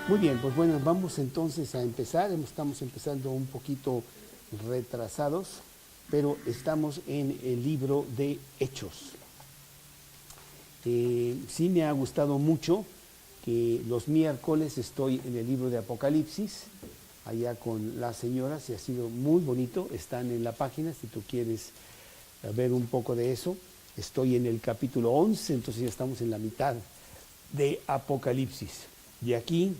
Muy bien, pues bueno, vamos entonces a empezar. Estamos empezando un poquito retrasados, pero estamos en el libro de Hechos. Sí me ha gustado mucho que los miércoles estoy en el libro de Apocalipsis, allá con las señoras, y ha sido muy bonito. Están en la página si tú quieres ver un poco de eso. Estoy en el capítulo 11, entonces ya estamos en la mitad de Apocalipsis. Y aquí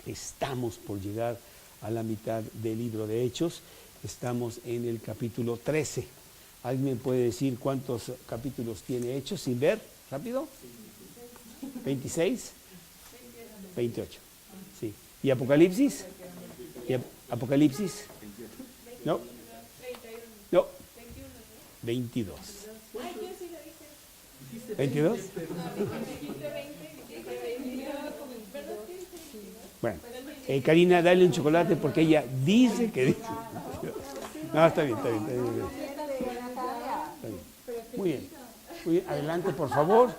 estamos por llegar a la mitad del libro de Hechos. Estamos en el capítulo 13. ¿Alguien me puede decir cuántos capítulos tiene Hechos sin ver? ¿Rápido? 26. 28. Sí. ¿Y Apocalipsis? ¿Y Apocalipsis? No. No. 22. ¿22? Bueno, Karina, dale un chocolate porque ella dice que dice. No, está bien, está bien, está bien. Está bien. Muy bien. Muy bien. Adelante, por favor.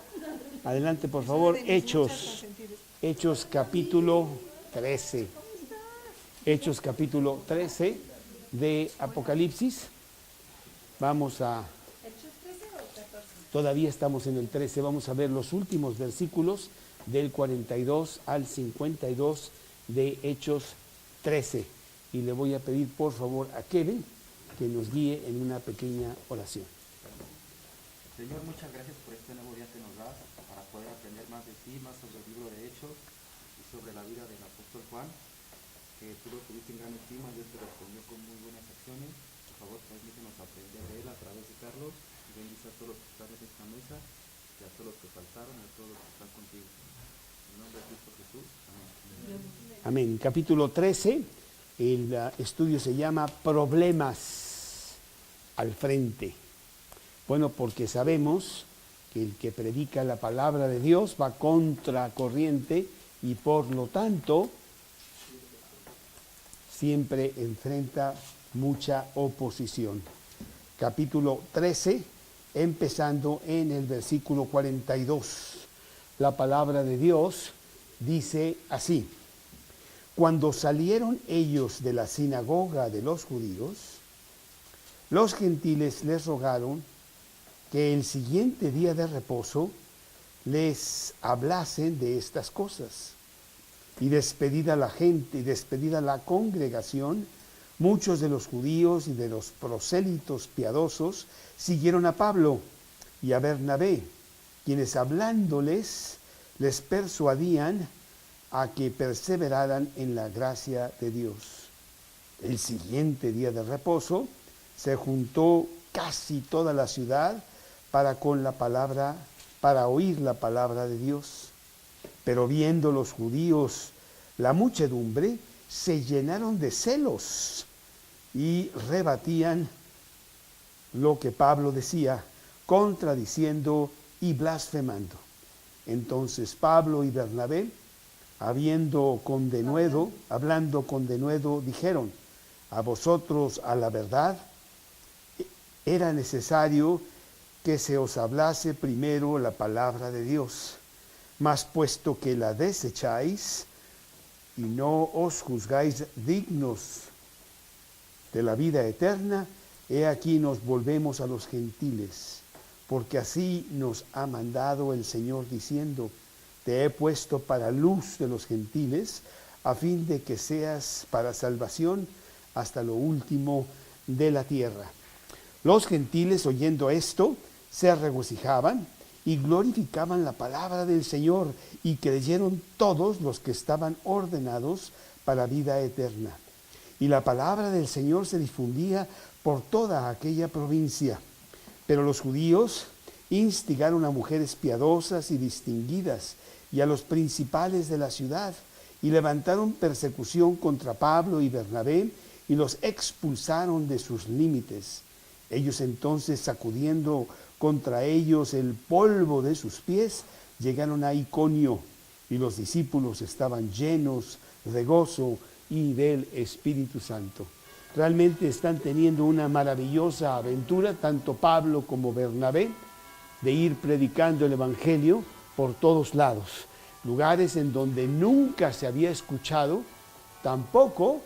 Adelante, por favor. Hechos capítulo 13. Hechos capítulo 13 de Apocalipsis. Vamos a... Todavía estamos en el 13. Vamos a ver los últimos versículos del 42 al 52 de Hechos 13. Y le voy a pedir por favor a Kevin que nos guíe en una pequeña oración. Señor, muchas gracias por este nuevo día que nos das para poder aprender más de ti, más sobre el libro de Hechos y sobre la vida del apóstol Juan, que tú lo tuviste en gran estima. Dios te respondió con muy buenas acciones. Por favor, permítenos aprender de él a través de Carlos, y bendice a todos los que están en esta mesa, y a todos los que faltaron, y a todos los que están contigo. En nombre de Cristo Jesús. Amén. Amén. Capítulo 13, el estudio se llama Problemas al frente. Bueno, porque sabemos que el que predica la palabra de Dios va contracorriente y por lo tanto siempre enfrenta mucha oposición. Capítulo 13, empezando en el versículo 42. La palabra de Dios dice así: Cuando salieron ellos de la sinagoga de los judíos, los gentiles les rogaron que el siguiente día de reposo les hablasen de estas cosas. Y despedida la gente, y despedida la congregación, muchos de los judíos y de los prosélitos piadosos siguieron a Pablo y a Bernabé, quienes hablándoles les persuadían a que perseveraran en la gracia de Dios. El siguiente día de reposo se juntó casi toda la ciudad para oír la palabra de Dios. Pero viendo los judíos la muchedumbre, se llenaron de celos y rebatían lo que Pablo decía, contradiciendo y blasfemando. Entonces Pablo y Bernabé, hablando con denuedo, dijeron: a vosotros, a la verdad, era necesario que se os hablase primero la palabra de Dios. Mas puesto que la desecháis y no os juzgáis dignos de la vida eterna, he aquí nos volvemos a los gentiles, porque así nos ha mandado el Señor diciendo: te he puesto para luz de los gentiles, a fin de que seas para salvación hasta lo último de la tierra. Los gentiles, oyendo esto, se regocijaban y glorificaban la palabra del Señor, y creyeron todos los que estaban ordenados para vida eterna. Y la palabra del Señor se difundía por toda aquella provincia. Pero los judíos instigaron a mujeres piadosas y distinguidas y a los principales de la ciudad, y levantaron persecución contra Pablo y Bernabé, y los expulsaron de sus límites. Ellos entonces, sacudiendo contra ellos el polvo de sus pies, llegaron a Iconio, y los discípulos estaban llenos de gozo y del Espíritu Santo. Realmente están teniendo una maravillosa aventura, tanto Pablo como Bernabé, de ir predicando el Evangelio por todos lados. lugares en donde nunca se había escuchado tampoco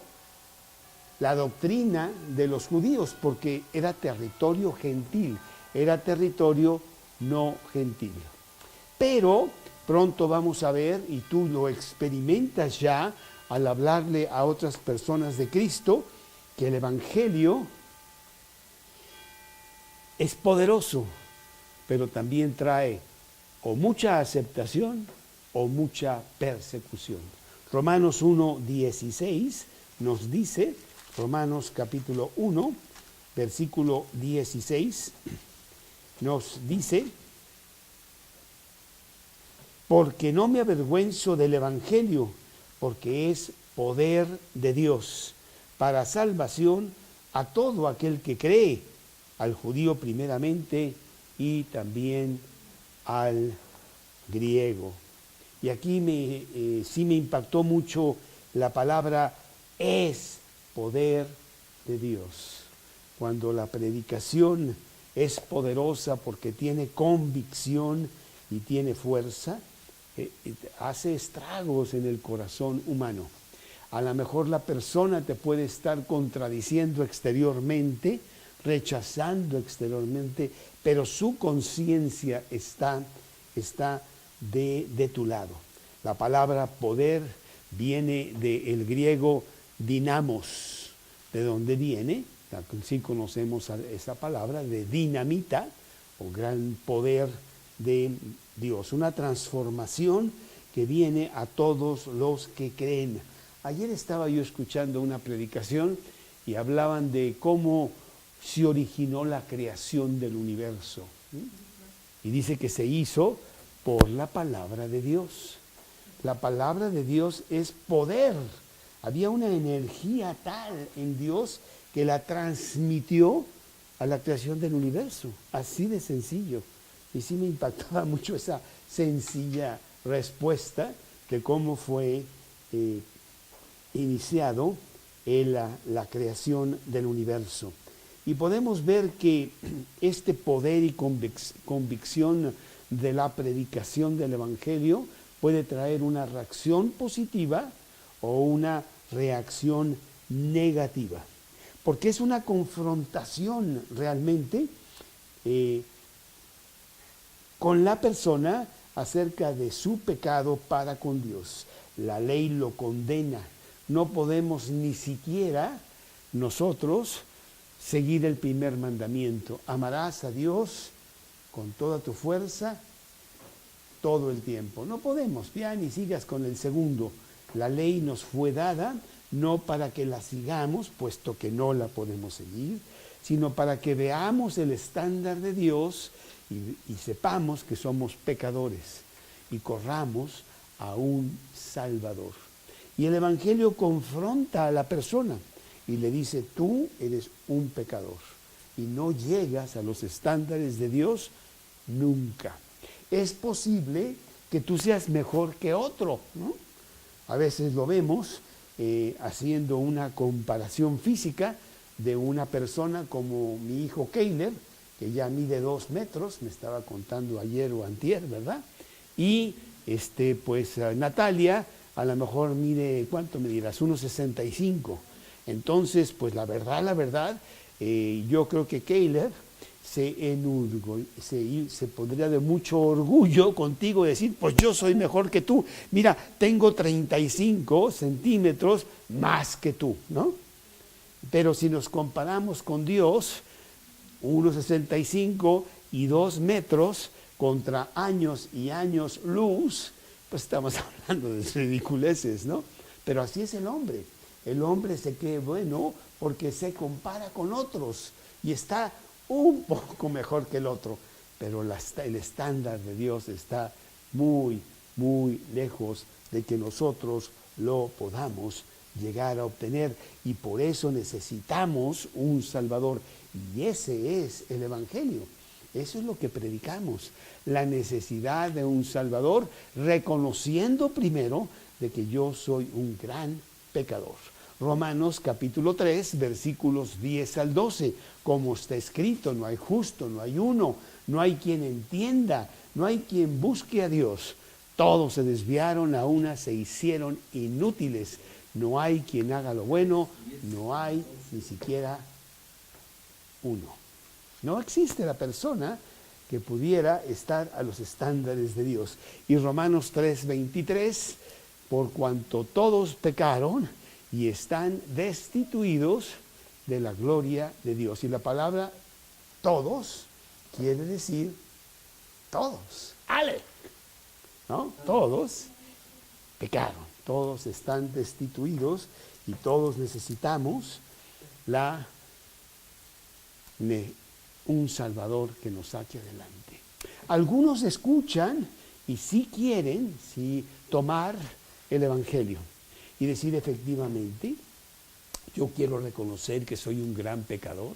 la doctrina de los judíos, porque era territorio gentil, era territorio no gentil. Pero pronto vamos a ver, y tú lo experimentas ya al hablarle a otras personas de Cristo, que el Evangelio es poderoso, pero también trae o mucha aceptación o mucha persecución. Romanos 1:16 nos dice, Romanos capítulo 1, versículo 16, nos dice: porque no me avergüenzo del Evangelio, porque es poder de Dios para salvación a todo aquel que cree, al judío primeramente y también al griego. Y aquí sí me impactó mucho la palabra es poder de Dios. Cuando la predicación es poderosa porque tiene convicción y tiene fuerza, hace estragos en el corazón humano. A lo mejor la persona te puede estar contradiciendo exteriormente, rechazando exteriormente, pero su conciencia está de tu lado. La palabra poder viene del griego dinamos, de donde viene, sí conocemos esa palabra, de dinamita, o gran poder de Dios, una transformación que viene a todos los que creen. Ayer estaba yo escuchando una predicación y hablaban de cómo se originó la creación del universo. Y dice que se hizo por la palabra de Dios. La palabra de Dios es poder. Había una energía tal en Dios que la transmitió a la creación del universo. Así de sencillo. Y sí me impactaba mucho esa sencilla respuesta de cómo fue iniciado la creación del universo. Y podemos ver que este poder y convicción de la predicación del Evangelio puede traer una reacción positiva o una reacción negativa. Porque es una confrontación realmente con la persona acerca de su pecado para con Dios. La ley lo condena. No podemos ni siquiera nosotros seguir el primer mandamiento. Amarás a Dios con toda tu fuerza todo el tiempo. No podemos, ya ni sigas con el segundo. La ley nos fue dada no para que la sigamos, puesto que no la podemos seguir, sino para que veamos el estándar de Dios y sepamos que somos pecadores y corramos a un Salvador. Y el Evangelio confronta a la persona y le dice: tú eres un pecador y no llegas a los estándares de Dios nunca. Es posible que tú seas mejor que otro, ¿no? A veces lo vemos haciendo una comparación física de una persona como mi hijo Caleb, que ya mide 2 metros, me estaba contando ayer o antier, ¿verdad? Y pues Natalia a lo mejor mide, ¿cuánto me dirás? 1,65. Entonces, pues la verdad, yo creo que Caleb se podría de mucho orgullo contigo decir: pues yo soy mejor que tú. Mira, tengo 35 centímetros más que tú, ¿no? Pero si nos comparamos con Dios, 1,65 y 2 metros contra años y años luz, pues estamos hablando de ridiculeces, ¿no? Pero así es el hombre. El hombre se cree bueno porque se compara con otros y está un poco mejor que el otro, pero el estándar de Dios está muy, muy lejos de que nosotros lo podamos llegar a obtener, y por eso necesitamos un Salvador, y ese es el Evangelio. Eso es lo que predicamos, la necesidad de un Salvador, reconociendo primero de que yo soy un gran pecador. Romanos capítulo 3, versículos 10 al 12, como está escrito: no hay justo, no hay uno, no hay quien entienda, no hay quien busque a Dios. Todos se desviaron, a una se hicieron inútiles. No hay quien haga lo bueno, no hay ni siquiera uno. No existe la persona que pudiera estar a los estándares de Dios. Y Romanos 3:23, por cuanto todos pecaron y están destituidos de la gloria de Dios. Y la palabra todos quiere decir todos. ¡Ale! ¿No? Todos pecaron, todos están destituidos y todos necesitamos un Salvador que nos saque adelante. Algunos escuchan y sí quieren tomar el Evangelio y decir efectivamente, yo quiero reconocer que soy un gran pecador.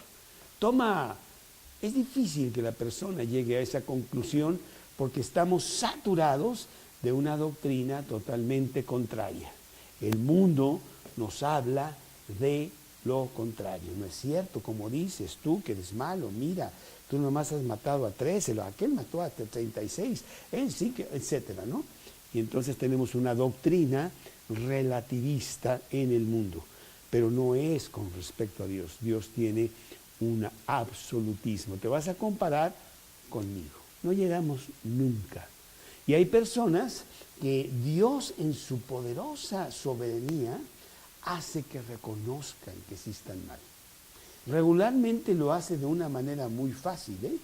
Es difícil que la persona llegue a esa conclusión porque estamos saturados de una doctrina totalmente contraria. El mundo nos habla de lo contrario. No es cierto, como dices tú, que eres malo, mira, tú nomás has matado a 13, aquel mató a 36, él sí, etcétera, ¿no? Y entonces tenemos una doctrina relativista en el mundo, pero no es con respecto a Dios. Dios tiene un absolutismo. Te vas a comparar conmigo. No llegamos nunca. Y hay personas que Dios en su poderosa soberanía hace que reconozcan que sí están mal. Regularmente lo hace de una manera muy fácil,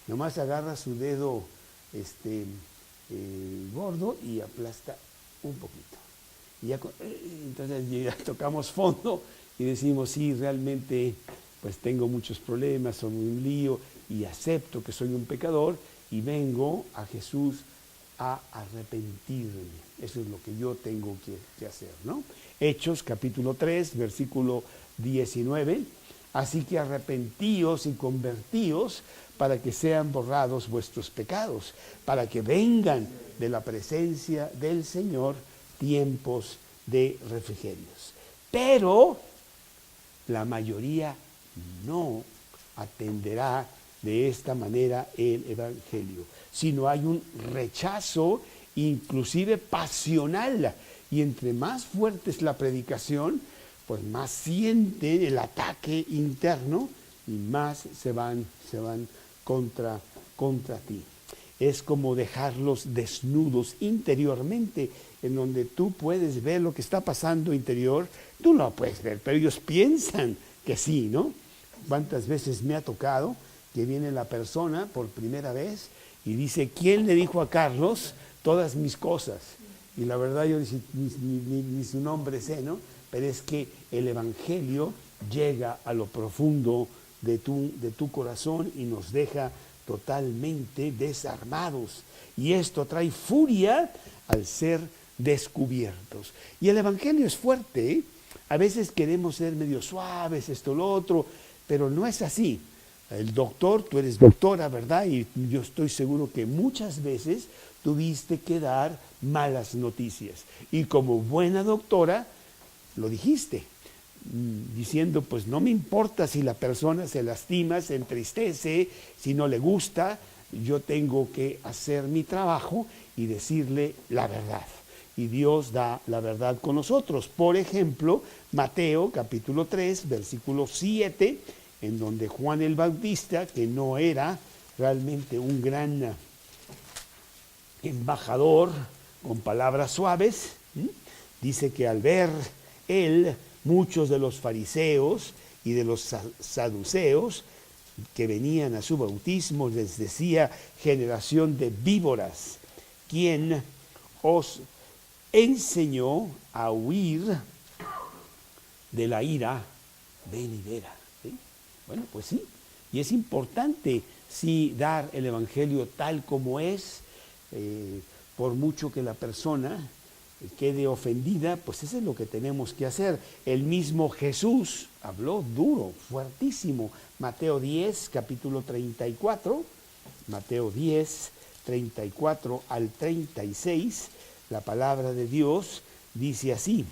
Nomás agarra su dedo gordo y aplasta un poquito. Y entonces ya tocamos fondo y decimos, sí, realmente pues tengo muchos problemas, soy un lío y acepto que soy un pecador y vengo a Jesús a arrepentirme. Eso es lo que yo tengo que hacer, ¿no? Hechos capítulo 3, versículo 19. Así que arrepentíos y convertíos para que sean borrados vuestros pecados, para que vengan de la presencia del Señor tiempos de refrigerios. Pero la mayoría no atenderá de esta manera el Evangelio, sino hay un rechazo inclusive pasional, y entre más fuerte es la predicación, pues más sienten el ataque interno y más se van contra ti. Es como dejarlos desnudos interiormente, en donde tú puedes ver lo que está pasando interior, tú no lo puedes ver, pero ellos piensan que sí, ¿no? ¿Cuántas veces me ha tocado que viene la persona por primera vez y dice, ¿quién le dijo a Carlos todas mis cosas? Y la verdad yo ni su nombre sé, ¿no? Pero es que el Evangelio llega a lo profundo de tu corazón y nos deja totalmente desarmados. Y esto trae furia al ser descubiertos. Y el Evangelio es fuerte, ¿eh? A veces queremos ser medio suaves, esto, lo otro, pero no es así. El doctor, tú eres doctora, ¿verdad? Y yo estoy seguro que muchas veces tuviste que dar malas noticias. Y como buena doctora, lo dijiste, diciendo, pues no me importa si la persona se lastima, se entristece, si no le gusta, yo tengo que hacer mi trabajo y decirle la verdad. Y Dios da la verdad con nosotros. Por ejemplo, Mateo capítulo 3, versículo 7, en donde Juan el Bautista, que no era realmente un gran embajador con palabras suaves, dice que al ver él, muchos de los fariseos y de los saduceos que venían a su bautismo, les decía, generación de víboras, ¿quién os enseñó a huir de la ira venidera? ¿Sí? Bueno, pues sí, y es importante sí dar el Evangelio tal como es, por mucho que la persona quede ofendida, pues eso es lo que tenemos que hacer. El mismo Jesús habló duro, fuertísimo. Mateo 10, capítulo 34, Mateo 10, 34 al 36, la palabra de Dios dice así,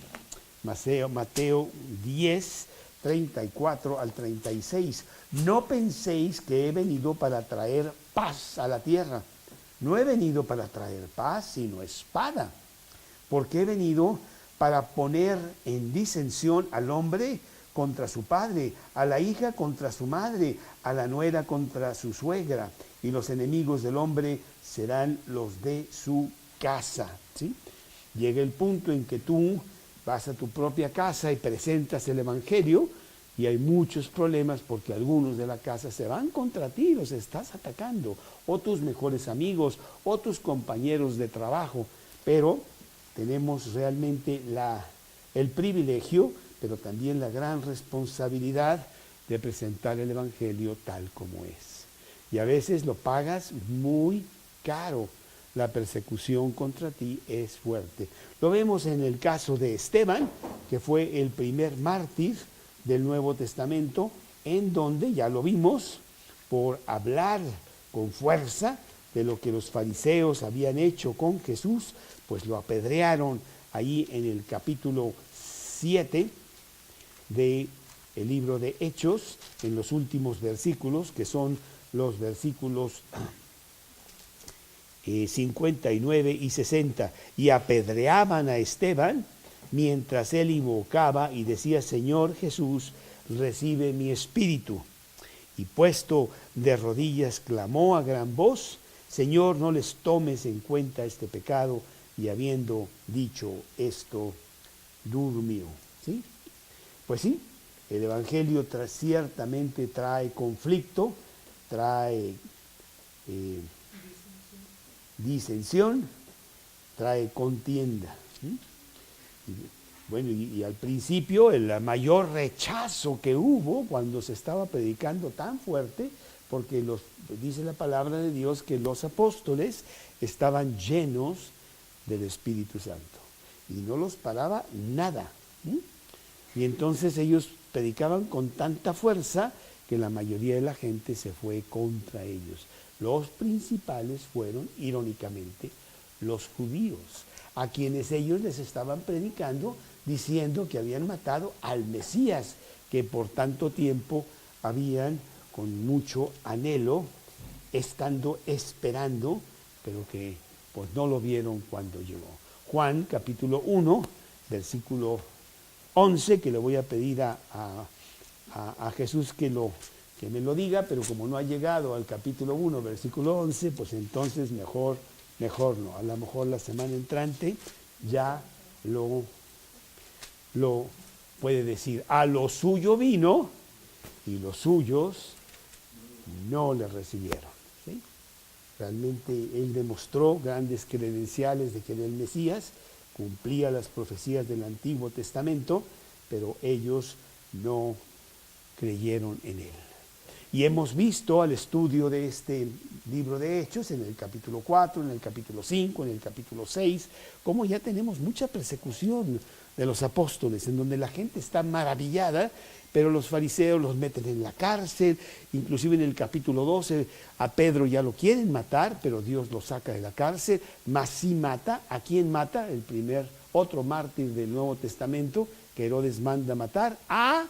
Mateo 10, 34 al 36, no penséis que he venido para traer paz a la tierra. No he venido para traer paz, sino espada, porque he venido para poner en disensión al hombre contra su padre, a la hija contra su madre, a la nuera contra su suegra, y los enemigos del hombre serán los de su casa. ¿Sí? Llega el punto en que tú vas a tu propia casa y presentas el Evangelio, y hay muchos problemas porque algunos de la casa se van contra ti, los estás atacando, o tus mejores amigos, o tus compañeros de trabajo, pero tenemos realmente el privilegio, pero también la gran responsabilidad de presentar el Evangelio tal como es. Y a veces lo pagas muy caro. La persecución contra ti es fuerte. Lo vemos en el caso de Esteban, que fue el primer mártir del Nuevo Testamento, en donde, ya lo vimos, por hablar con fuerza de lo que los fariseos habían hecho con Jesús, pues lo apedrearon ahí en el capítulo 7 del libro de Hechos, en los últimos versículos, que son los versículos 59 y 60, y apedreaban a Esteban mientras él invocaba y decía: Señor Jesús, recibe mi espíritu. Y puesto de rodillas clamó a gran voz: Señor, no les tomes en cuenta este pecado. Y habiendo dicho esto, durmió. ¿Sí? Pues sí, el Evangelio ciertamente trae conflicto, trae disensión, trae contienda. ¿Sí? Bueno, y al principio el mayor rechazo que hubo cuando se estaba predicando tan fuerte, porque dice la palabra de Dios que los apóstoles estaban llenos del Espíritu Santo y no los paraba nada. Y entonces ellos predicaban con tanta fuerza que la mayoría de la gente se fue contra ellos. Los principales fueron, irónicamente, los judíos, a quienes ellos les estaban predicando diciendo que habían matado al Mesías, que por tanto tiempo habían, con mucho anhelo, estando esperando, pero que pues no lo vieron cuando llegó. Juan capítulo 1, versículo 11, que le voy a pedir a Jesús que me lo diga, pero como no ha llegado al capítulo 1, versículo 11, pues entonces mejor no. A lo mejor la semana entrante ya lo puede decir. A lo suyo vino y los suyos no le recibieron. ¿Sí? Realmente él demostró grandes credenciales de que era el Mesías, cumplía las profecías del Antiguo Testamento, pero ellos no creyeron en él. Y hemos visto al estudio de este libro de Hechos, en el capítulo 4, en el capítulo 5, en el capítulo 6, cómo ya tenemos mucha persecución de los apóstoles, en donde la gente está maravillada, pero los fariseos los meten en la cárcel. Inclusive en el capítulo 12 a Pedro ya lo quieren matar, pero Dios lo saca de la cárcel. Mas sí mata. ¿A quién mata? Otro mártir del Nuevo Testamento que Herodes manda matar, a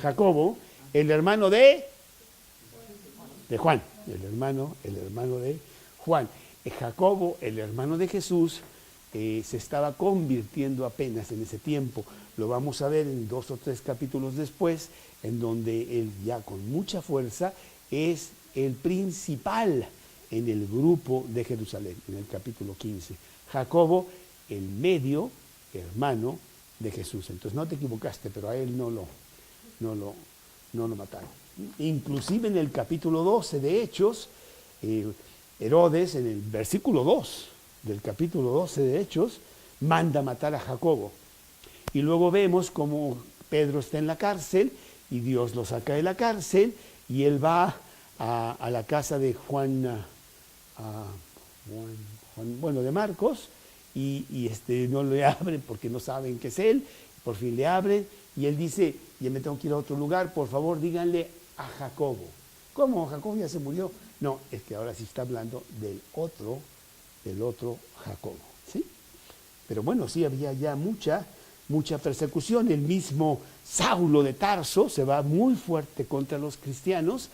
Jacobo, el hermano de Juan, el hermano de Juan. Jacobo, el hermano de Jesús, se estaba convirtiendo apenas en ese tiempo. Lo vamos a ver en 2 o 3 capítulos después, en donde él ya con mucha fuerza es el principal en el grupo de Jerusalén, en el capítulo 15. Jacobo, el medio hermano de Jesús. Entonces no te equivocaste, pero a él no lo mataron. Inclusive en el capítulo 12 de Hechos, Herodes, en el versículo 2 del capítulo 12 de Hechos, manda matar a Jacobo. Y luego vemos cómo Pedro está en la cárcel y Dios lo saca de la cárcel y él va a la casa de de Marcos y no le abren porque no saben que es él. Por fin le abren y él dice: ya me tengo que ir a otro lugar, por favor díganle a Jacobo. ¿Cómo? ¿Jacobo ya se murió? No, es que ahora sí está hablando del otro Jacobo, ¿sí? Pero bueno, sí había ya mucha persecución. El mismo Saulo de Tarso se va muy fuerte contra los cristianos,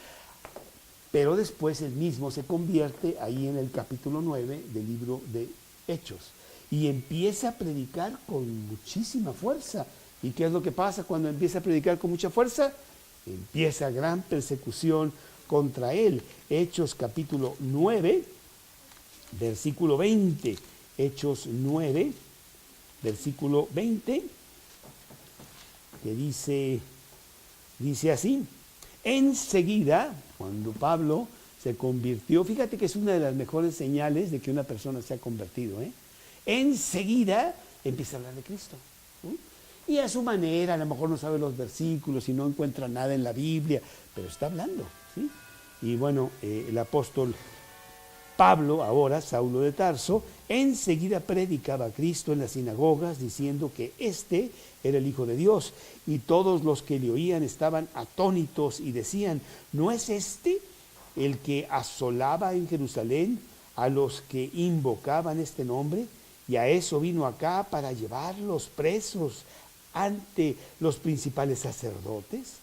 pero después él mismo se convierte ahí en el capítulo 9 del libro de Hechos y empieza a predicar con muchísima fuerza. ¿Y qué es lo que pasa cuando empieza a predicar con mucha fuerza? Empieza gran persecución contra él. Hechos capítulo 9, versículo 20. Hechos 9, versículo 20, que dice así: enseguida, cuando Pablo se convirtió, fíjate que es una de las mejores señales de que una persona se ha convertido, enseguida empieza a hablar de Cristo. Y a su manera, a lo mejor no sabe los versículos y no encuentra nada en la Biblia, pero está hablando, ¿sí? Y bueno, el apóstol Pablo, ahora Saulo de Tarso, enseguida predicaba a Cristo en las sinagogas, diciendo que éste era el Hijo de Dios. Y todos los que le oían estaban atónitos y decían: ¿no es este el que asolaba en Jerusalén a los que invocaban este nombre? Y a eso vino acá, para llevarlos presos ante los principales sacerdotes.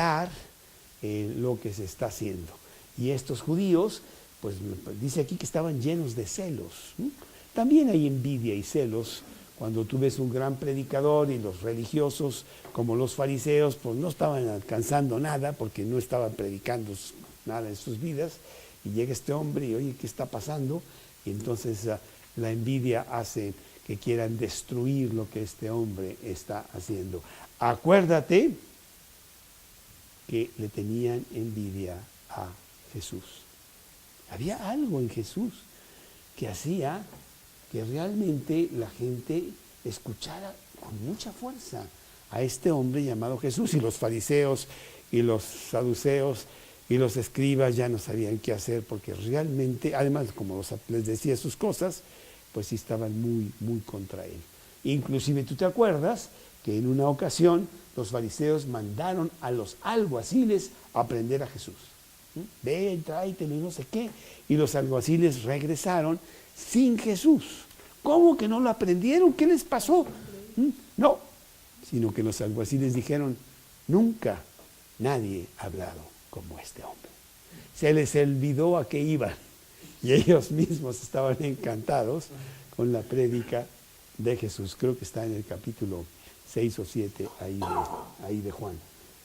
golpear lo que se está haciendo. Y estos judíos, pues dice aquí que estaban llenos de celos. También hay envidia y celos cuando tú ves un gran predicador y los religiosos, como los fariseos, pues no estaban alcanzando nada porque no estaban predicando nada en sus vidas. Y llega este hombre y oye, ¿qué está pasando? Y entonces la envidia hace que quieran destruir lo que este hombre está haciendo. Acuérdate que le tenían envidia a Jesús. Había algo en Jesús que hacía que realmente la gente escuchara con mucha fuerza a este hombre llamado Jesús. Y los fariseos y los saduceos y los escribas ya no sabían qué hacer porque realmente, además como les decía sus cosas, pues sí estaban muy, muy contra él. Inclusive tú te acuerdas que en una ocasión los fariseos mandaron a los alguaciles a prender a Jesús. Ven, tráetelo y no sé qué. Y los alguaciles regresaron sin Jesús. ¿Cómo que no lo aprendieron? ¿Qué les pasó? No, sino que los alguaciles dijeron, nunca nadie ha hablado como este hombre. Se les olvidó a qué iban y ellos mismos estaban encantados con la prédica de Jesús. Creo que está en el capítulo 6 o 7 ahí de Juan.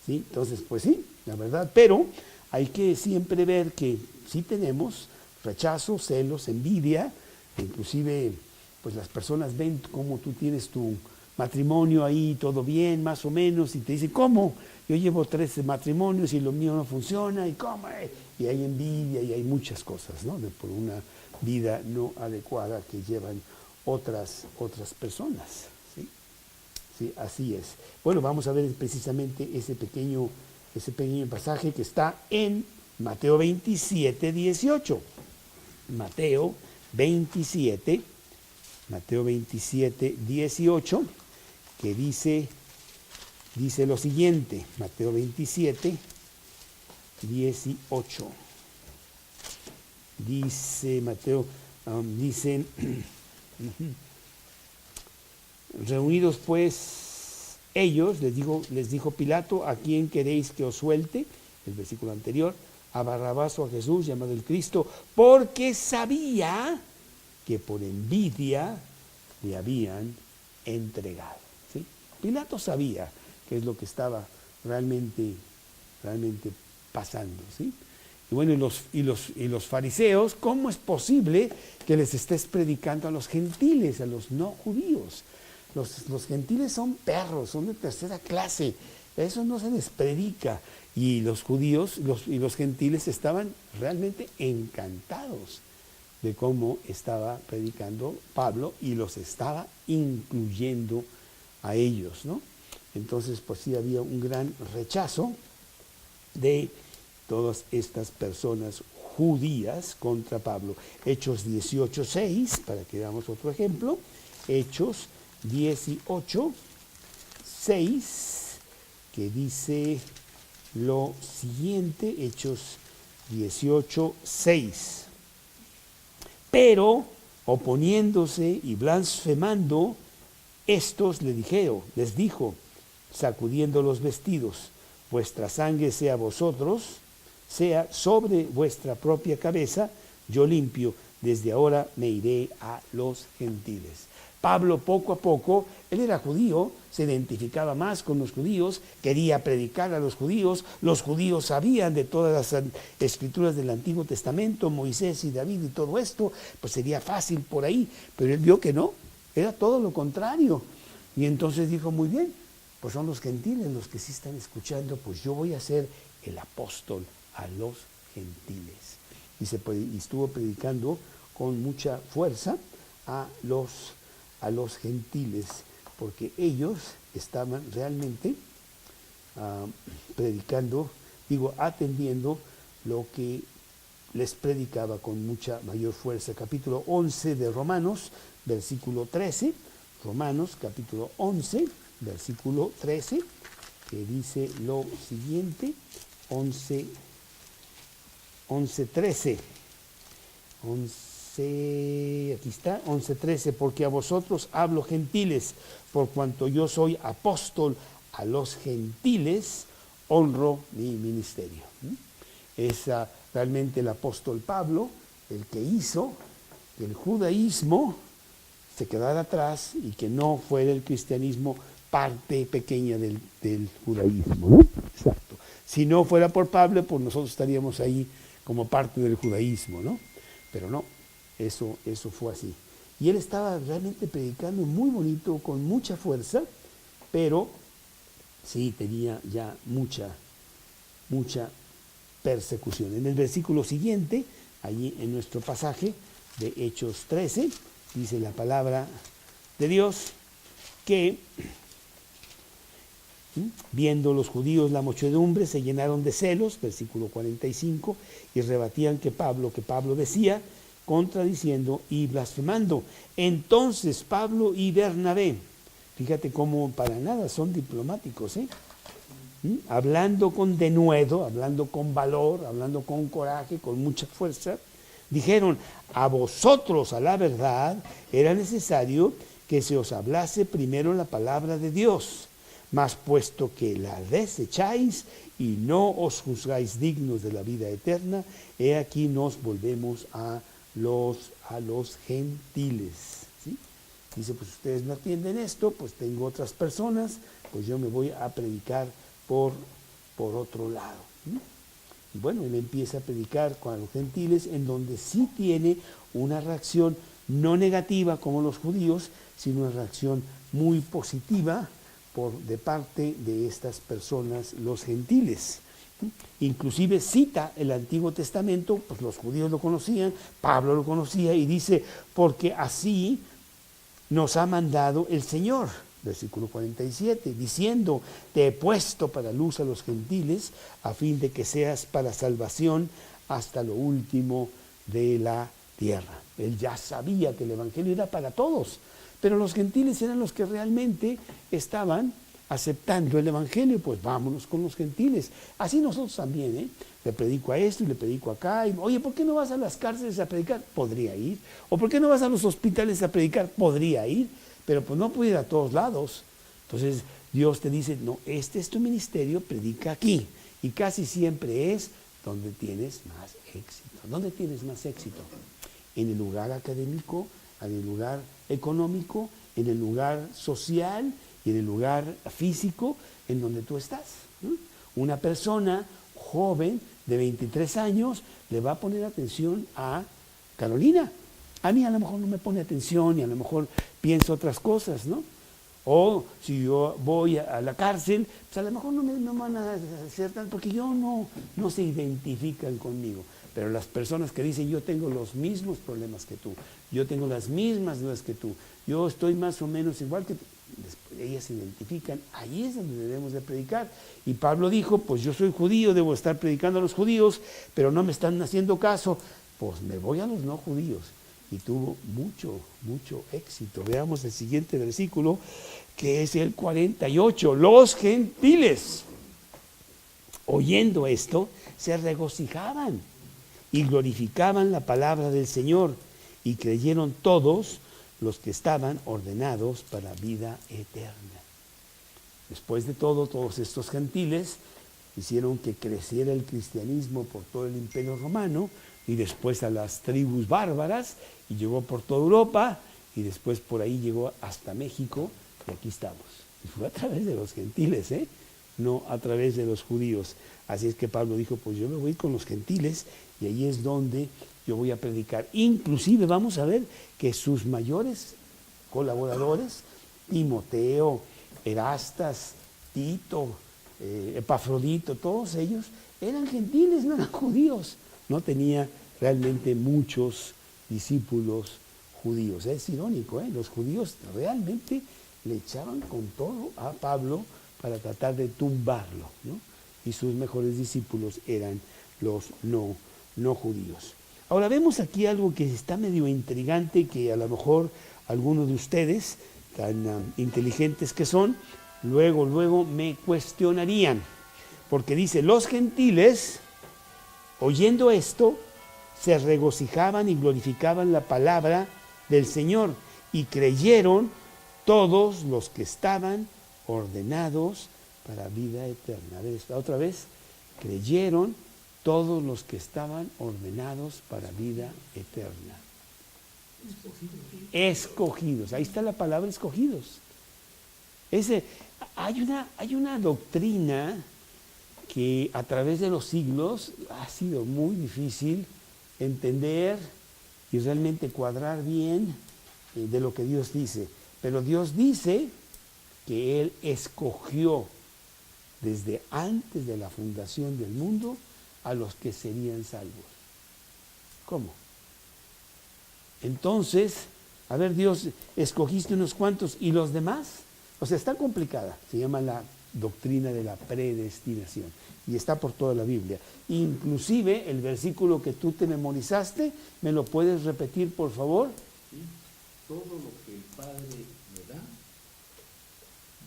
¿Sí? Entonces, pues sí, la verdad, pero hay que siempre ver que sí tenemos rechazo, celos, envidia, inclusive pues las personas ven cómo tú tienes tu matrimonio ahí, todo bien, más o menos, y te dicen, ¿cómo? Yo llevo 13 matrimonios y lo mío no funciona, ¿y cómo? Y hay envidia y hay muchas cosas, ¿no? Por una vida no adecuada que llevan otras personas, ¿sí? Sí, así es. Bueno, vamos a ver precisamente ese pequeño pasaje que está en Mateo 27, 18. Mateo 27, 18, que dice lo siguiente, Mateo 27, 18. Dice Mateo, dicen, reunidos pues ellos, les dijo Pilato, ¿a quién queréis que os suelte? El versículo anterior, a Barrabás o a Jesús, llamado el Cristo, porque sabía que por envidia le habían entregado. ¿Sí? Pilato sabía qué es lo que estaba realmente pasando. ¿Sí? Y bueno, y los fariseos, ¿cómo es posible que les estés predicando a los gentiles, a los no judíos? Los gentiles son perros, son de tercera clase, eso no se les predica. Y los judíos y los gentiles estaban realmente encantados de cómo estaba predicando Pablo y los estaba incluyendo a ellos, ¿no? Entonces, pues sí había un gran rechazo de todas estas personas judías contra Pablo. Hechos 18:6, para que veamos otro ejemplo. Hechos 18:6, que dice lo siguiente, Hechos 18:6. Pero, oponiéndose y blasfemando, estos les dijo, sacudiendo los vestidos, vuestra sangre sea sobre vuestra propia cabeza, yo limpio, desde ahora me iré a los gentiles. Pablo poco a poco, él era judío, se identificaba más con los judíos, quería predicar a los judíos sabían de todas las escrituras del Antiguo Testamento, Moisés y David y todo esto, pues sería fácil por ahí, pero él vio que no, era todo lo contrario. Y entonces dijo, muy bien, pues son los gentiles los que sí están escuchando, pues yo voy a ser el apóstol a los gentiles. Y estuvo predicando con mucha fuerza a los gentiles, porque ellos estaban realmente atendiendo lo que les predicaba con mucha mayor fuerza. Capítulo 11 de Romanos, versículo 13, Romanos capítulo 11, versículo 13, que dice lo siguiente, 11:13, aquí está, 11:13, porque a vosotros hablo gentiles, por cuanto yo soy apóstol a los gentiles, honro mi ministerio. Es realmente el apóstol Pablo el que hizo que el judaísmo se quedara atrás y que no fuera el cristianismo parte pequeña del judaísmo, ¿no? Exacto. Si no fuera por Pablo, pues nosotros estaríamos ahí como parte del judaísmo, ¿no? Pero no, eso fue así. Y él estaba realmente predicando muy bonito, con mucha fuerza, pero sí tenía ya mucha persecución. En el versículo siguiente, allí en nuestro pasaje de Hechos 13, dice la palabra de Dios que viendo los judíos la muchedumbre se llenaron de celos, versículo 45, y rebatían que Pablo decía, contradiciendo y blasfemando. Entonces Pablo y Bernabé, fíjate cómo para nada son diplomáticos, hablando con denuedo, hablando con valor, hablando con coraje, con mucha fuerza, dijeron: a vosotros, a la verdad, era necesario que se os hablase primero la palabra de Dios, mas puesto que la desecháis y no os juzgáis dignos de la vida eterna, he aquí nos volvemos a los gentiles. ¿Sí? Dice, pues ustedes no atienden esto, pues tengo otras personas, pues yo me voy a predicar por otro lado. Y bueno, él empieza a predicar con los gentiles, en donde sí tiene una reacción no negativa como los judíos, sino una reacción muy positiva de parte de estas personas, los gentiles. Inclusive cita el Antiguo Testamento, pues los judíos lo conocían, Pablo lo conocía, y dice, porque así nos ha mandado el Señor, versículo 47, diciendo, te he puesto para luz a los gentiles, a fin de que seas para salvación hasta lo último de la tierra. Él ya sabía que el Evangelio era para todos, pero los gentiles eran los que realmente estaban aceptando el Evangelio. Pues vámonos con los gentiles. Así nosotros también, le predico a esto y le predico acá. Y, oye, ¿por qué no vas a las cárceles a predicar? Podría ir. ¿O por qué no vas a los hospitales a predicar? Podría ir. Pero pues no puede ir a todos lados. Entonces Dios te dice, no, este es tu ministerio, predica aquí. Y casi siempre es donde tienes más éxito. ¿Dónde tienes más éxito? En el lugar académico, en el lugar económico, en el lugar social y en el lugar físico en donde tú estás. Una persona joven de 23 años le va a poner atención a Carolina. A mí a lo mejor no me pone atención y a lo mejor pienso otras cosas, ¿no? O si yo voy a la cárcel, pues a lo mejor no me van a hacer tal, porque yo no se identifican conmigo. Pero las personas que dicen, yo tengo los mismos problemas que tú, yo tengo las mismas dudas que tú, yo estoy más o menos igual que tú, ellas se identifican, ahí es donde debemos de predicar. Y Pablo dijo, pues yo soy judío, debo estar predicando a los judíos, pero no me están haciendo caso, pues me voy a los no judíos. Y tuvo mucho éxito. Veamos el siguiente versículo, que es el 48. Los gentiles, oyendo esto, se regocijaban y glorificaban la palabra del Señor, y creyeron todos los que estaban ordenados para vida eterna. Después de todo, todos estos gentiles hicieron que creciera el cristianismo por todo el Imperio Romano, y después a las tribus bárbaras, y llegó por toda Europa, y después por ahí llegó hasta México, y aquí estamos. Y fue a través de los gentiles, no a través de los judíos. Así es que Pablo dijo, pues yo me voy con los gentiles, y ahí es donde yo voy a predicar. Inclusive vamos a ver que sus mayores colaboradores, Timoteo, Erastas, Tito, Epafrodito, todos ellos eran gentiles, no eran judíos. No tenía realmente muchos discípulos judíos. Es irónico, los judíos realmente le echaban con todo a Pablo para tratar de tumbarlo, ¿no? Y sus mejores discípulos eran los no judíos. Ahora vemos aquí algo que está medio intrigante, que a lo mejor algunos de ustedes, tan inteligentes que son, luego me cuestionarían. Porque dice, los gentiles, oyendo esto, se regocijaban y glorificaban la palabra del Señor, y creyeron todos los que estaban ordenados para vida eterna. A ver, otra vez, creyeron todos los que estaban ordenados para vida eterna. Escogidos, ahí está la palabra escogidos. Hay una doctrina que a través de los siglos ha sido muy difícil entender y realmente cuadrar bien de lo que Dios dice. Pero Dios dice que Él escogió desde antes de la fundación del mundo a los que serían salvos. ¿Cómo? Entonces, a ver, Dios, escogiste unos cuantos y los demás. O sea, está complicada, se llama la doctrina de la predestinación y está por toda la Biblia. Inclusive el versículo que tú te memorizaste, ¿me lo puedes repetir, por favor? Sí. Todo lo que el Padre me da,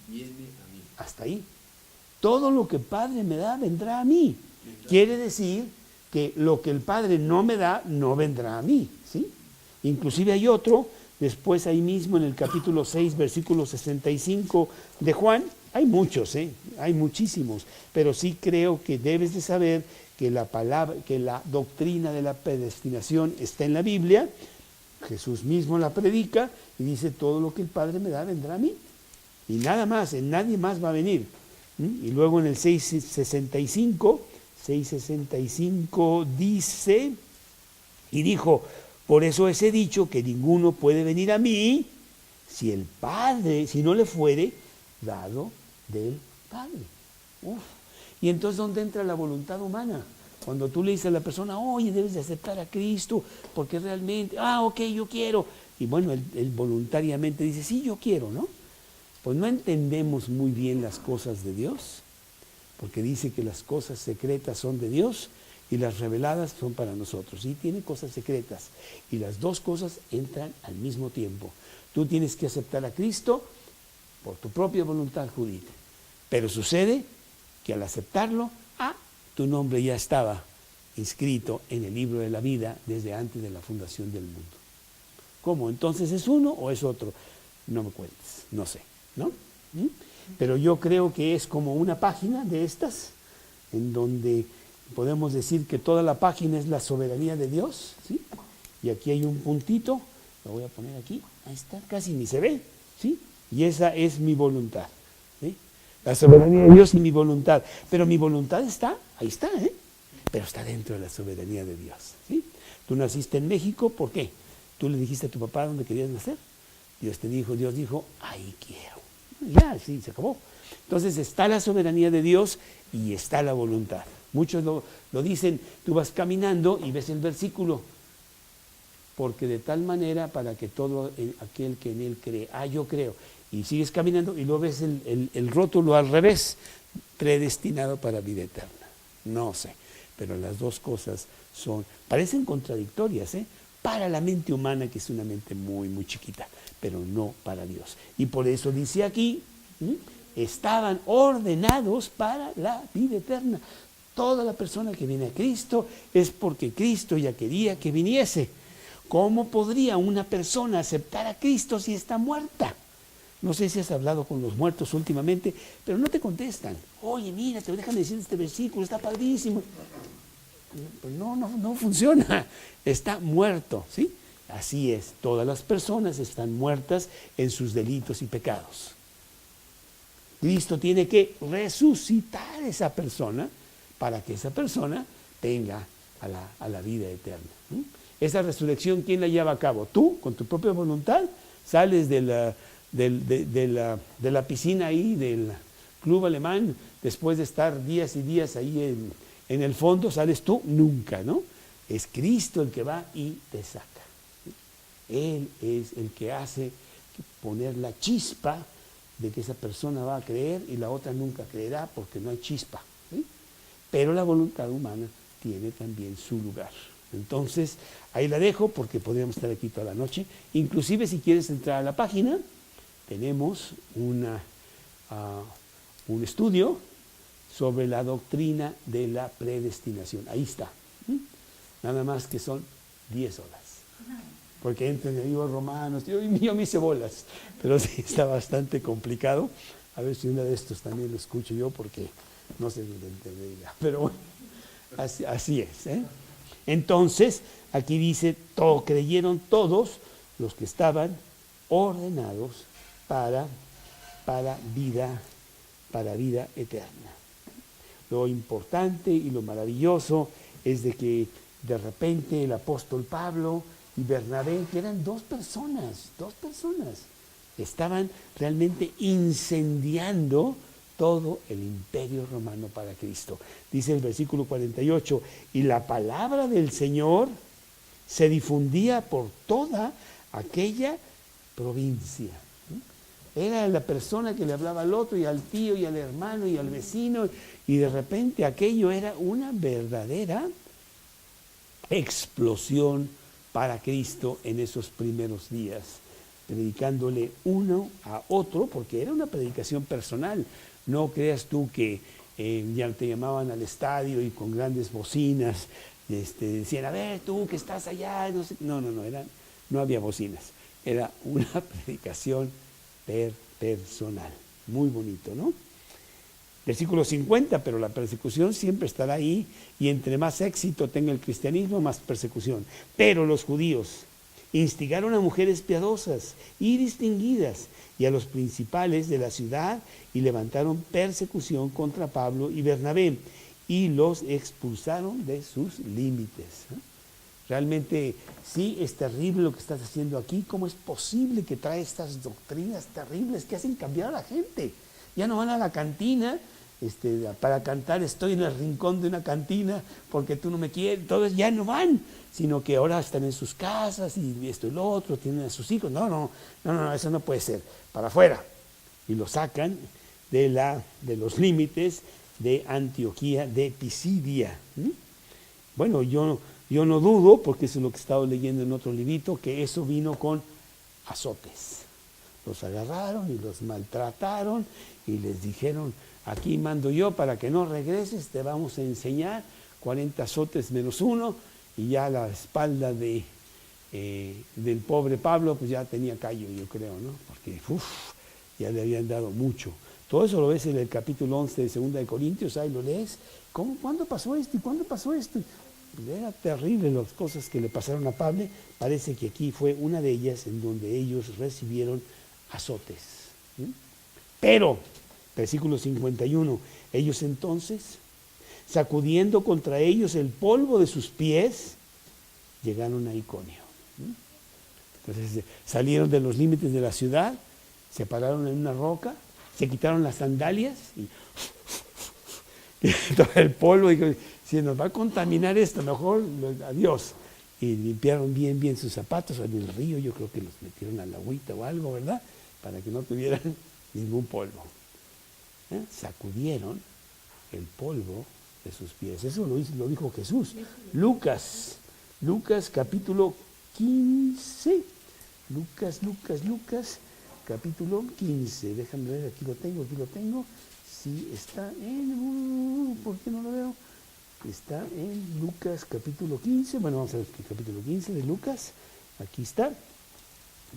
viene a mí. Hasta ahí. Todo lo que el Padre me da, vendrá a mí. Quiere decir que lo que el Padre no me da, no vendrá a mí, ¿sí? Inclusive hay otro, después ahí mismo en el capítulo 6, versículo 65 de Juan, hay muchos, hay muchísimos, pero sí creo que debes de saber que la doctrina de la predestinación está en la Biblia. Jesús mismo la predica y dice, todo lo que el Padre me da vendrá a mí. Y nada más, en nadie más va a venir. Y luego en el 665 dice, y dijo, por eso he dicho que ninguno puede venir a mí si el Padre, si no le fuere dado del Padre. Uf. Y entonces, ¿dónde entra la voluntad humana? Cuando tú le dices a la persona, oye, debes de aceptar a Cristo, porque realmente, ok, yo quiero. Y bueno, él voluntariamente dice, sí, yo quiero, ¿no? Pues no entendemos muy bien las cosas de Dios, porque dice que las cosas secretas son de Dios y las reveladas son para nosotros. Y tiene cosas secretas, y las dos cosas entran al mismo tiempo. Tú tienes que aceptar a Cristo por tu propia voluntad, Judith. Pero sucede que al aceptarlo, tu nombre ya estaba inscrito en el libro de la vida desde antes de la fundación del mundo. ¿Cómo? ¿Entonces es uno o es otro? No me cuentes, no sé, ¿no? Pero yo creo que es como una página de estas, en donde podemos decir que toda la página es la soberanía de Dios, ¿sí? Y aquí hay un puntito, lo voy a poner aquí, ahí está, casi ni se ve, ¿sí? Y esa es mi voluntad, ¿sí? La soberanía de Dios y mi voluntad. Pero mi voluntad está, ahí está, pero está dentro de la soberanía de Dios, ¿sí? Tú naciste en México, ¿por qué? Tú le dijiste a tu papá dónde querías nacer. Dios dijo, ahí quiero. Ya, sí, se acabó. Entonces está la soberanía de Dios y está la voluntad. Muchos lo dicen, tú vas caminando y ves el versículo, porque de tal manera para que todo aquel que en él cree, yo creo, y sigues caminando y luego ves el rótulo al revés, predestinado para vida eterna. No sé, pero las dos cosas parecen contradictorias, para la mente humana, que es una mente muy, muy chiquita, pero no para Dios. Y por eso dice aquí, estaban ordenados para la vida eterna. Toda la persona que viene a Cristo es porque Cristo ya quería que viniese. ¿Cómo podría una persona aceptar a Cristo si está muerta? No sé si has hablado con los muertos últimamente, pero no te contestan. Oye, mira, te dejan decir este versículo, está padrísimo. Pues no funciona, está muerto, ¿sí? Así es, todas las personas están muertas en sus delitos y pecados. Cristo tiene que resucitar a esa persona para que esa persona tenga a la vida eterna. Esa resurrección, ¿quién la lleva a cabo? Tú, con tu propia voluntad, sales de la piscina ahí del club alemán, después de estar días y días ahí en el fondo, sales tú, nunca, ¿no? Es Cristo el que va y te saca. Él es el que hace poner la chispa de que esa persona va a creer y la otra nunca creerá porque no hay chispa, ¿sí? Pero la voluntad humana tiene también su lugar. Entonces, ahí la dejo porque podríamos estar aquí toda la noche. Inclusive si quieres entrar a la página, tenemos un estudio sobre la doctrina de la predestinación. Ahí está. Nada más que son 10 horas. Porque entre Romanos, yo me hice bolas, pero sí está bastante complicado. A ver si uno de estos también lo escucho yo, porque no sé de diga. Pero bueno, así es. Entonces, aquí dice, creyeron todos los que estaban ordenados para vida eterna. Lo importante y lo maravilloso es de que de repente el apóstol Pablo y Bernabé, que eran dos personas, estaban realmente incendiando todo el imperio romano para Cristo. Dice el versículo 48, y la palabra del Señor se difundía por toda aquella provincia. Era la persona que le hablaba al otro y al tío y al hermano y al vecino, y de repente aquello era una verdadera explosión para Cristo en esos primeros días, predicándole uno a otro, porque era una predicación personal. No creas tú que ya te llamaban al estadio y con grandes bocinas decían, a ver, tú que estás allá. No había bocinas. Era una predicación personal. Muy bonito, ¿no? Versículo 50, pero la persecución siempre estará ahí, y entre más éxito tenga el cristianismo, más persecución. Pero los judíos instigaron a mujeres piadosas y distinguidas y a los principales de la ciudad, y levantaron persecución contra Pablo y Bernabé, y los expulsaron de sus límites. Realmente sí es terrible lo que estás haciendo aquí. ¿Cómo es posible que trae estas doctrinas terribles que hacen cambiar a la gente? Ya no van a la cantina para cantar Estoy en el rincón de una cantina porque tú no me quieres. Entonces ya no van, sino que ahora están en sus casas y esto y lo otro, tienen a sus hijos. No, eso no puede ser. Para afuera. Y lo sacan de los límites de Antioquía de Pisidia. Bueno, yo no dudo, porque eso es lo que he estado leyendo en otro librito, que eso vino con azotes. Los agarraron y los maltrataron y les dijeron, aquí mando yo para que no regreses, te vamos a enseñar 40 azotes menos uno, y ya la espalda del pobre Pablo pues ya tenía callo, yo creo, ¿no? Porque ya le habían dado mucho. Todo eso lo ves en el capítulo 11 de 2 de Corintios, ahí lo lees. ¿Cuándo pasó esto? ¿Y cuándo pasó esto? Era terrible las cosas que le pasaron a Pablo. Parece que aquí fue una de ellas en donde ellos recibieron azotes. Pero, versículo 51, ellos entonces, sacudiendo contra ellos el polvo de sus pies, llegaron a Iconio. Entonces salieron de los límites de la ciudad, se pararon en una roca, se quitaron las sandalias y todo el polvo, y si nos va a contaminar esto, mejor adiós. Y limpiaron bien sus zapatos en el río, yo creo que los metieron a la agüita o algo, ¿verdad? Para que no tuvieran ningún polvo. Sacudieron el polvo de sus pies. Eso lo dijo Jesús. Lucas capítulo 15. Lucas, capítulo 15. Déjame ver, aquí lo tengo. Sí, está ¿por qué no lo veo? Está en Lucas capítulo 15. Bueno, vamos a ver el capítulo 15 de Lucas. Aquí está.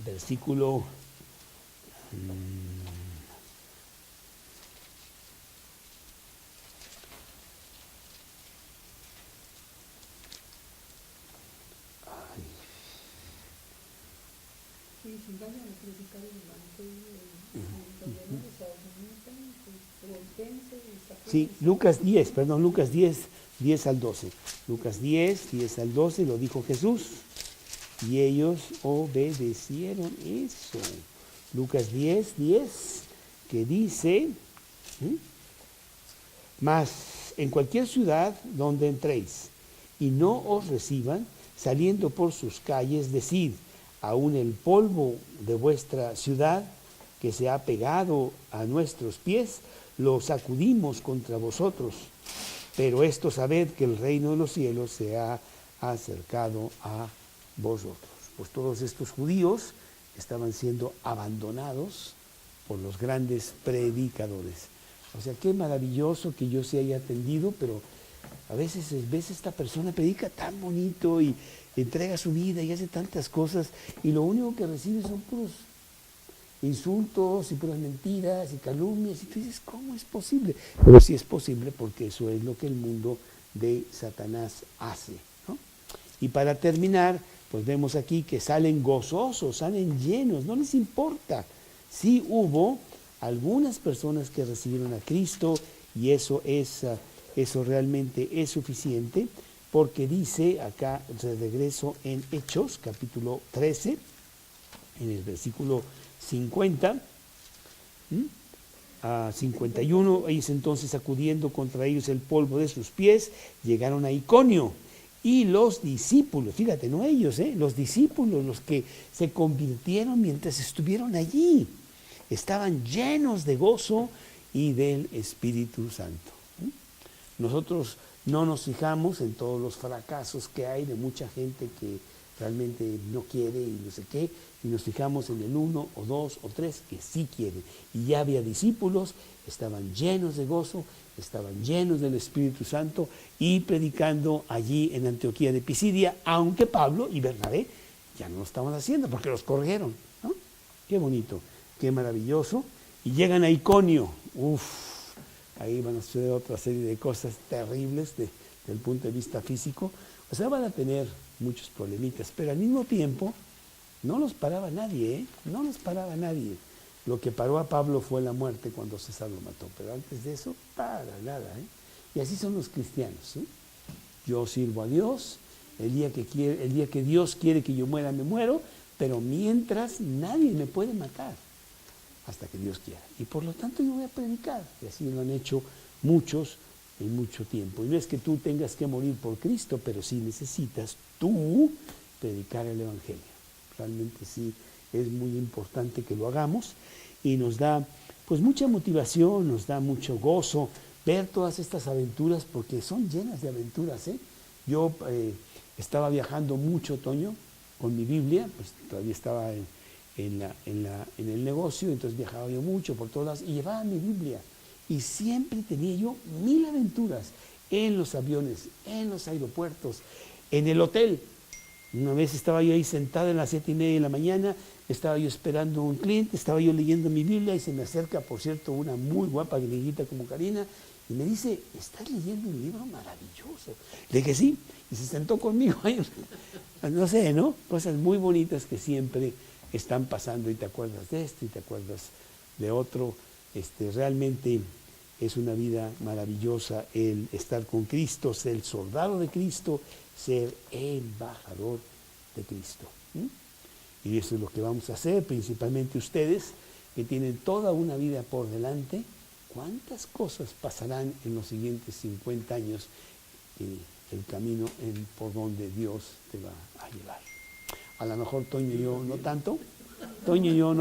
Versículo... Sí, Lucas 10, 10 al 12. Lucas 10 al 12 lo dijo Jesús y ellos obedecieron eso. Lucas 10, que dice, mas en cualquier ciudad donde entréis y no os reciban, saliendo por sus calles, decid, aún el polvo de vuestra ciudad que se ha pegado a nuestros pies, lo sacudimos contra vosotros. Pero esto sabed que el reino de los cielos se ha acercado a vosotros. Pues todos estos judíos estaban siendo abandonados por los grandes predicadores. O sea, qué maravilloso que yo se haya atendido, pero a veces ves esta persona predica tan bonito y entrega su vida y hace tantas cosas, y lo único que recibe son puros insultos y puras mentiras y calumnias, y tú dices, ¿cómo es posible? Pero sí es posible porque eso es lo que el mundo de Satanás hace, ¿no? Y para terminar, pues vemos aquí que salen gozosos, salen llenos, no les importa. Sí hubo algunas personas que recibieron a Cristo y eso realmente es suficiente, porque dice acá, de regreso en Hechos, capítulo 13, en el versículo 50 a 51, ellos entonces sacudiendo contra ellos el polvo de sus pies, llegaron a Iconio. Y los discípulos, fíjate, no ellos, los discípulos, los que se convirtieron mientras estuvieron allí, estaban llenos de gozo y del Espíritu Santo. Nosotros no nos fijamos en todos los fracasos que hay de mucha gente que realmente no quiere y no sé qué, y nos fijamos en el 1 o 2 o 3 que sí quieren. Y ya había discípulos, estaban llenos de gozo, estaban llenos del Espíritu Santo y predicando allí en Antioquía de Pisidia, aunque Pablo y Bernabé ya no lo estaban haciendo porque los corrieron, ¿no? Qué bonito, qué maravilloso. Y llegan a Iconio, ahí van a suceder otra serie de cosas terribles desde el punto de vista físico. O sea, van a tener muchos problemitas, pero al mismo tiempo no los paraba nadie, no los paraba nadie. Lo que paró a Pablo fue la muerte cuando César lo mató, pero antes de eso, para nada. Y así son los cristianos. Yo sirvo a Dios, el día que Dios quiere que yo muera, me muero, pero mientras nadie me puede matar hasta que Dios quiera. Y por lo tanto yo voy a predicar, y así lo han hecho muchos en mucho tiempo. Y no es que tú tengas que morir por Cristo, pero sí necesitas tú predicar el Evangelio. Realmente sí es muy importante que lo hagamos y nos da pues mucha motivación, nos da mucho gozo ver todas estas aventuras porque son llenas de aventuras. Yo estaba viajando mucho, Toño, con mi Biblia, pues todavía estaba en el negocio, entonces viajaba yo mucho por todas y llevaba mi Biblia y siempre tenía yo 1000 aventuras en los aviones, en los aeropuertos, en el hotel. Una vez estaba yo ahí sentado a las 7:30 de la mañana, estaba yo esperando a un cliente, estaba yo leyendo mi Biblia y se me acerca, por cierto, una muy guapa grieguita como Karina y me dice, ¿estás leyendo un libro maravilloso? Le dije, sí, y se sentó conmigo ahí, no sé, ¿no? Cosas muy bonitas que siempre están pasando y te acuerdas de esto y te acuerdas de otro. Realmente es una vida maravillosa el estar con Cristo, ser el soldado de Cristo, ser embajador de Cristo. Y eso es lo que vamos a hacer, principalmente ustedes que tienen toda una vida por delante. ¿Cuántas cosas pasarán en los siguientes 50 años el camino por donde Dios te va a llevar? A lo mejor Toño y yo no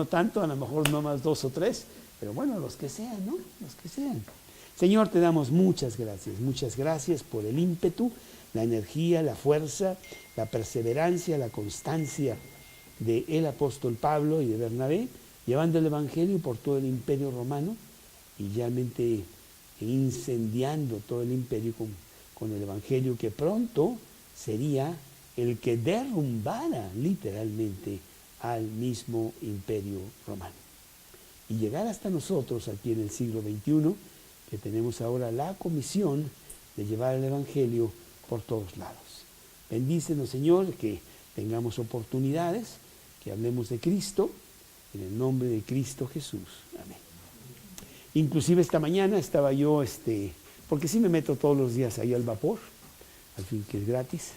tanto, a lo mejor no más 2 o 3, pero bueno, los que sean, ¿no? Los que sean. Señor, te damos muchas gracias por el ímpetu, la energía, la fuerza, la perseverancia, la constancia del apóstol Pablo y de Bernabé, llevando el Evangelio por todo el imperio romano y realmente incendiando todo el imperio con el Evangelio que pronto sería el que derrumbara literalmente al mismo imperio romano. Y llegar hasta nosotros aquí en el siglo XXI, que tenemos ahora la comisión de llevar el Evangelio por todos lados. Bendícenos, Señor, que tengamos oportunidades, que hablemos de Cristo, en el nombre de Cristo Jesús. Amén. Inclusive esta mañana estaba yo, porque sí me meto todos los días ahí al vapor, al fin que es gratis.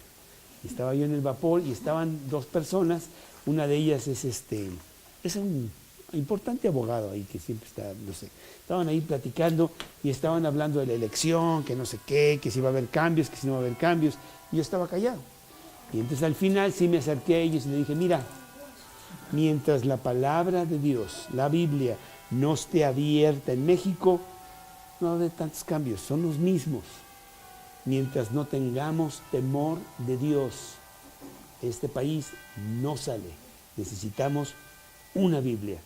Estaba yo en el vapor y estaban 2 personas, una de ellas es un importante abogado ahí que siempre está, no sé, estaban ahí platicando y estaban hablando de la elección, que no sé qué, que si va a haber cambios, que si no va a haber cambios, y yo estaba callado. Y entonces al final sí me acerqué a ellos y le dije, mira, mientras la palabra de Dios, la Biblia, no esté abierta en México, no va a haber tantos cambios, son los mismos. Mientras no tengamos temor de Dios, este país no sale. Necesitamos una Biblia.